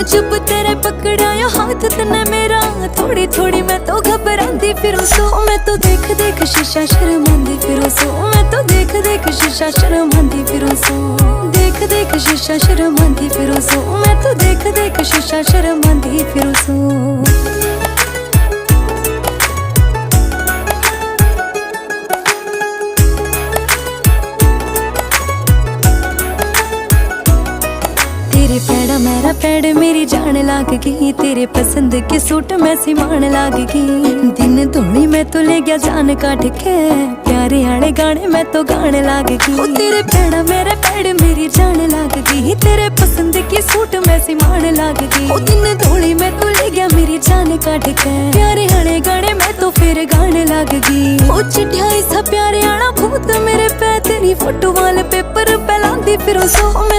जब तेरे पकड़ाया हाथ तने मेरा, थोड़ी थोड़ी मैं तो घबरांदी फिरूं सो। मैं तो देख देख शीशा शर्मांदी फिरूं सो। मैं तो देख देख शीशा शर्मांदी फिरूं सो। देख देख शीशा शर्मांदी फिरूं सो। मैं तो देख देख शीशा शर्मांदी फिरूं सो। तेरे पैड़ा मेरा पैड़ मेरी जान लाग गई, तेरे पसंद के सूट मैं सिमान लाग गई। दिन धोनी मैं तो ले गया जान काट के, प्यारे आले गाने मैं तो गाने लाग गई। तेरे पैड़ा मेरा पैड़ मेरी जान लाग गई, तेरे पसंद के सूट मैं सिमान लाग गई। दिन धोनी मैं तो ले गया मेरी जान काट के, प्यारे आले गाने मैं तो फिर गाने लाग गई। ओ चिट्ठियां सा प्यारे आना भूत मेरे पै, तेरी फोटो वाले पेपर पे लांदी फिरो सो। मैं